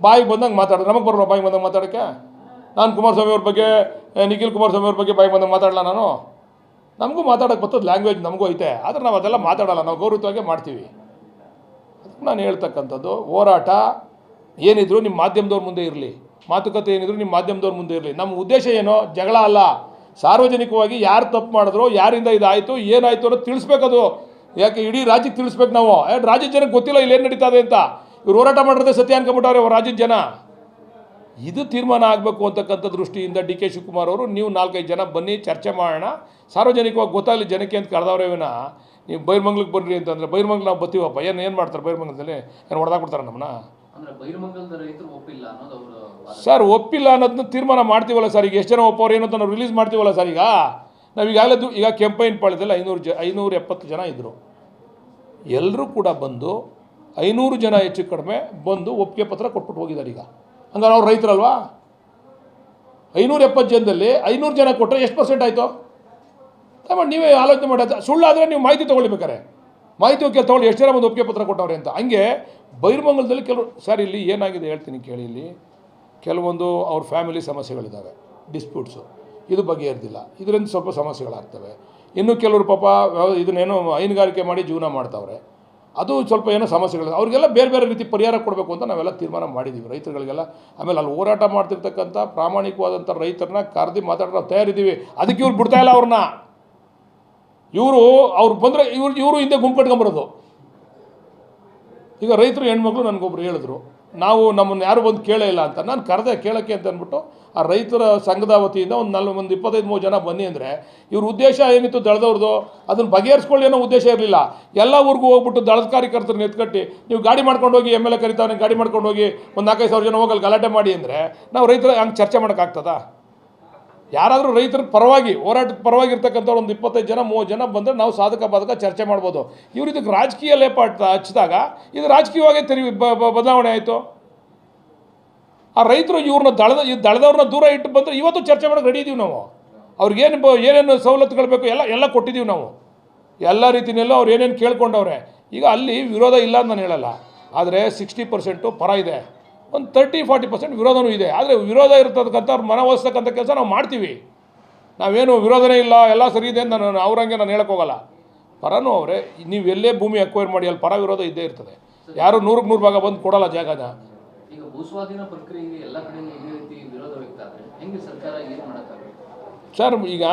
ಬಾಯಿಗೆ ಬಂದಂಗೆ ಮಾತಾಡೋದು. ನಮಗೆ ಬರೋಲ್ಲ ಬಾಯಿಗೆ ಬಂದಂಗೆ ಮಾತಾಡೋಕ್ಕೆ. ನಾನು ಕುಮಾರಸ್ವಾಮಿ ಅವ್ರ ಬಗ್ಗೆ, ನಿಖಿಲ್ ಕುಮಾರಸ್ವಾಮಿ ಅವ್ರ ಬಗ್ಗೆ ಬಾಯಿಗೆ ಬಂದಂಗೆ ಮಾತಾಡಲ್ಲ ನಾನು. ನಮಗೂ ಮಾತಾಡೋಕ್ಕೆ ಬರ್ತದೆ, ಲ್ಯಾಂಗ್ವೇಜ್ ನಮಗೂ ಐತೆ. ಆದರೆ ನಾವು ಅದೆಲ್ಲ ಮಾತಾಡೋಲ್ಲ, ನಾವು ಗೌರವವಾಗಿ ಮಾಡ್ತೀವಿ. ಅದಕ್ಕೆ ನಾನು ಹೇಳ್ತಕ್ಕಂಥದ್ದು, ಹೋರಾಟ ಏನಿದ್ರು ನಿಮ್ಮ ಮಾಧ್ಯಮದವ್ರ ಮುಂದೆ ಇರಲಿ, ಮಾತುಕತೆ ಏನಿದ್ರು ನಿಮ್ಮ ಮಾಧ್ಯಮದವ್ರ ಮುಂದೆ ಇರಲಿ. ನಮ್ಮ ಉದ್ದೇಶ ಏನೋ ಜಗಳ ಅಲ್ಲ. ಸಾರ್ವಜನಿಕವಾಗಿ ಯಾರು ತಪ್ಪು ಮಾಡಿದ್ರು, ಯಾರಿಂದ ಇದಾಯಿತು, ಏನಾಯಿತು ಅನ್ನೋದು ತಿಳಿಸ್ಬೇಕದು. ಯಾಕೆ ಇಡೀ ರಾಜ್ಯಕ್ಕೆ ತಿಳಿಸ್ಬೇಕು ನಾವು. ರಾಜ್ಯದ ಜನಕ್ಕೆ ಗೊತ್ತಿಲ್ಲ ಇಲ್ಲಿ ಏನು ನಡೀತಾ ಇದೆ ಅಂತ. ಇವ್ರು ಹೋರಾಟ ಮಾಡಿರೋದೇ ಸತ್ಯ ಅನ್ಕೊಂಬಿಟ್ಟವ್ರೆ ಅವ್ರು ರಾಜ್ಯದ ಜನ. ಇದು ತೀರ್ಮಾನ ಆಗಬೇಕು ಅಂತಕ್ಕಂಥ ದೃಷ್ಟಿಯಿಂದ ಡಿ ಕೆ ಶಿವಕುಮಾರ್ ಅವರು, ನೀವು 4-5 ಜನ ಬನ್ನಿ, ಚರ್ಚೆ ಮಾಡೋಣ, ಸಾರ್ವಜನಿಕವಾಗಿ ಗೊತ್ತಾಗಲಿ ಜನಕ್ಕೆ ಅಂತ ಕರೆದವ್ರೇವಿನ. ನೀವು ಬೈರ್ಮಂಗ್ಲಕ್ಕೆ ಬನ್ನಿರಿ ಅಂತಂದರೆ ಬೈರ್ಮಂಗ್ಲ ನಾವು ಬರ್ತೀವಪ್ಪ. ಏನು ಮಾಡ್ತಾರೆ ಬೈರ್ಮಂಗ್ಲದಲ್ಲಿ? ಏನು ಹೊಡೆದಾಕ್ಬಿಡ್ತಾರೆ ನಮ್ಮನ್ನ? ಸರ್ ಒಪ್ಪಿಲ್ಲ ಅನ್ನೋದನ್ನ ತೀರ್ಮಾನ ಮಾಡ್ತೀವಲ್ಲ ಸರ್. ಈಗ ಎಷ್ಟು ಜನ ಒಪ್ಪವ್ರು ಏನು ಅಂತ ನಾವು ರಿಲೀಸ್ ಮಾಡ್ತೀವಲ್ಲ ಸರ್. ಈಗ ನಾವೀಗಾಗಲೇ ಈಗ ಕೆಂಪೈನಪಾಳ್ಯದಲ್ಲಿ 570 ಜನ ಇದ್ದರು. ಎಲ್ಲರೂ ಕೂಡ ಬಂದು 500 ಜನ ಹೆಚ್ಚು ಕಡಿಮೆ ಬಂದು ಒಪ್ಪಿಗೆ ಪತ್ರ ಕೊಟ್ಬಿಟ್ಟು ಹೋಗಿದ್ದಾರೆ. ಈಗ ಹಂಗಾರೆ ಅವ್ರು ರೈತರಲ್ವಾ? 570 ಜನದಲ್ಲಿ 500 ಜನ ಕೊಟ್ಟರೆ ಎಷ್ಟು % ಆಯಿತು? ನೀವೇ ಆಲೋಚನೆ ಮಾಡೋದು. ಸುಳ್ಳಾದರೆ ನೀವು ಮಾಹಿತಿ ತೊಗೊಳ್ಬೇಕಾರೆ ಮಾಹಿತಿ ತೊಗೊಳ್ಳಿ ಎಷ್ಟು ಜನ ಬಂದು ಒಪ್ಪಿಗೆ ಪತ್ರ ಕೊಟ್ಟವ್ರೆ ಅಂತ. ಹಂಗೆ ಬೈರ್ಮಂಗಲದಲ್ಲಿ ಕೆಲವರು ಸರ್, ಇಲ್ಲಿ ಏನಾಗಿದೆ ಹೇಳ್ತೀನಿ ಕೇಳಿ. ಇಲ್ಲಿ ಕೆಲವೊಂದು ಅವ್ರ ಫ್ಯಾಮಿಲಿ ಸಮಸ್ಯೆಗಳಿದ್ದಾವೆ, ಡಿಸ್ಪ್ಯೂಟ್ಸು, ಇದು ಬಗೆಹರಿದಿಲ್ಲ, ಇದರಿಂದ ಸ್ವಲ್ಪ ಸಮಸ್ಯೆಗಳಾಗ್ತವೆ. ಇನ್ನು ಕೆಲವರು ಪಾಪ ಇದನ್ನೇನೋ ಹೈನುಗಾರಿಕೆ ಮಾಡಿ ಜೀವನ ಮಾಡ್ತಾವ್ರೆ, ಅದು ಸ್ವಲ್ಪ ಏನೋ ಸಮಸ್ಯೆಗಳು. ಅವ್ರಿಗೆಲ್ಲ ಬೇರೆ ಬೇರೆ ರೀತಿ ಪರಿಹಾರ ಕೊಡಬೇಕು ಅಂತ ನಾವೆಲ್ಲ ತೀರ್ಮಾನ ಮಾಡಿದ್ದೀವಿ ರೈತರುಗಳಿಗೆಲ್ಲ. ಆಮೇಲೆ ಅಲ್ಲಿ ಹೋರಾಟ ಮಾಡ್ತಿರ್ತಕ್ಕಂಥ ಪ್ರಾಮಾಣಿಕವಾದಂಥ ರೈತರನ್ನ ಕರೆದು ಮಾತಾಡೋ ನಾವು ತಯಾರಿದ್ದೀವಿ. ಅದಕ್ಕೆ ಇವ್ರು ಬಿಡ್ತಾಯಿಲ್ಲ ಅವ್ರನ್ನ. ಅವ್ರು ಬಂದರೆ ಇವರು ಹಿಂದೆ ಗುಂಪು ಕಟ್ಕೊಂಬರೋದು. ಈಗ ರೈತರು ಹೆಣ್ಮಕ್ಳು ನನಗೊಬ್ರು ಹೇಳಿದ್ರು, ನಾವು ನಮ್ಮನ್ನು ಯಾರು ಬಂದು ಕೇಳೇ ಇಲ್ಲ ಅಂತ. ನಾನು ಕರೆದೆ ಕೇಳೋಕ್ಕೆ ಅಂತ ಅಂದ್ಬಿಟ್ಟು ಆ ರೈತರ ಸಂಘದ ವತಿಯಿಂದ ಒಂದು 25-30 ಜನ ಬನ್ನಿ ಅಂದರೆ, ಇವ್ರ ಉದ್ದೇಶ ಏನಿತ್ತು ದಳದವ್ರದ್ದು ಅದನ್ನು ಬಗೆಹರಿಸ್ಕೊಳ್ಳಿ ಅನ್ನೋ ಉದ್ದೇಶ ಇರಲಿಲ್ಲ. ಎಲ್ಲ ಊರಿಗೂ ಹೋಗ್ಬಿಟ್ಟು ದಳದ ಕಾರ್ಯಕರ್ತರನ್ನ ಎತ್ಕಟ್ಟಿ ನೀವು ಗಾಡಿ ಮಾಡ್ಕೊಂಡು ಹೋಗಿ, MLA ಕರಿತಾವನೆ ಗಾಡಿ ಮಾಡ್ಕೊಂಡು ಹೋಗಿ ಒಂದು 4-5 ಜನ ಹೋಗಲ್ಲಿ ಗಲಾಟೆ ಮಾಡಿ ಅಂದರೆ ನಾವು ರೈತರ ಹಂಗೆ ಚರ್ಚೆ ಮಾಡೋಕ್ಕಾಗ್ತದಾ? ಯಾರಾದರೂ ರೈತರ ಪರವಾಗಿ ಹೋರಾಟದ ಪರವಾಗಿ ಇರ್ತಕ್ಕಂಥವ್ರು ಒಂದು 25 ಜನ 30 ಜನ ಬಂದರೆ ನಾವು ಸಾಧಕ ಬಾಧಕ ಚರ್ಚೆ ಮಾಡ್ಬೋದು. ಇವರು ಇದಕ್ಕೆ ರಾಜಕೀಯ ಲೇಪ ಹಚ್ಚಿದಾಗ ಇದು ರಾಜಕೀಯವಾಗೇ ಬದಲಾವಣೆ ಆಯಿತು. ಆ ರೈತರು ಇವ್ರನ್ನ ದಳದವ್ರನ್ನ ದೂರ ಇಟ್ಟು ಬಂದರೆ ಇವತ್ತು ಚರ್ಚೆ ಮಾಡೋಕ್ಕೆ ರೆಡಿ ಇದ್ದೀವಿ ನಾವು. ಅವ್ರಿಗೇನು ಏನೇನು ಸವಲತ್ತುಗಳು ಬೇಕು ಎಲ್ಲ ಕೊಟ್ಟಿದ್ದೀವಿ ನಾವು. ಎಲ್ಲ ರೀತಿಯಲ್ಲೂ ಅವ್ರು ಏನೇನು ಕೇಳ್ಕೊಂಡವ್ರೆ. ಈಗ ಅಲ್ಲಿ ವಿರೋಧ ಇಲ್ಲ ಅಂತ ನಾನು ಹೇಳಲ್ಲ, ಆದರೆ 60% ಪರ ಇದೆ, ಒಂದು 30-40% ವಿರೋಧನೂ ಇದೆ. ಆದರೆ ವಿರೋಧ ಇರ್ತಕ್ಕಂಥ ಅವ್ರು ಮನವೊಲಿಸ್ತಕ್ಕಂಥ ಕೆಲಸ ನಾವು ಮಾಡ್ತೀವಿ. ನಾವೇನು ವಿರೋಧನೇ ಇಲ್ಲ, ಎಲ್ಲ ಸರಿ ಇದೆ ಅಂತ ನಾನು ಅವ್ರಂಗೆ ನಾನು ಹೇಳೋಕ್ಕೋಗಲ್ಲ. ಪರನೂ ಅವರೇ, ನೀವು ಎಲ್ಲೇ ಭೂಮಿ ಅಕ್ವೈರ್ ಮಾಡಿ ಅಲ್ಲಿ ಪರ ವಿರೋಧ ಇದ್ದೇ ಇರ್ತದೆ. ಯಾರು 100ಕ್ಕೆ 100 ಭಾಗ ಬಂದು ಕೊಡೋಲ್ಲ ಜಾಗನ. ಈಗ ಭೂಸ್ವಾಧೀನ ಪ್ರಕ್ರಿಯೆಗೆ ಎಲ್ಲ ಕಡೆ ಇದೇ ರೀತಿ ವಿರೋಧ ವ್ಯಕ್ತ ಆದರೆ ಹೆಂಗೆ ಸರ್ಕಾರ ಏನು ಮಾಡೋಕ್ಕಾಗುತ್ತೆ ಸರ್? ಈಗ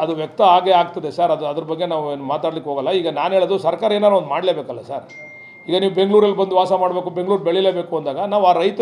ಅದು ವ್ಯಕ್ತ ಆಗೇ ಆಗ್ತದೆ ಸರ್. ಅದ್ರ ಬಗ್ಗೆ ನಾವು ಏನು ಮಾತಾಡ್ಲಿಕ್ಕೆ ಹೋಗಲ್ಲ. ಈಗ ನಾನು ಹೇಳೋದು ಸರ್ಕಾರ ಏನಾರು ಒಂದು ಮಾಡಲೇಬೇಕಲ್ಲ ಸರ್. ಈಗ ನೀವು ಬೆಂಗಳೂರಲ್ಲಿ ಬಂದು ವಾಸ ಮಾಡಬೇಕು, ಬೆಂಗಳೂರು ಬೆಳಿಲೇಬೇಕು ಅಂದಾಗ ನಾವು ಆ ರೈತರು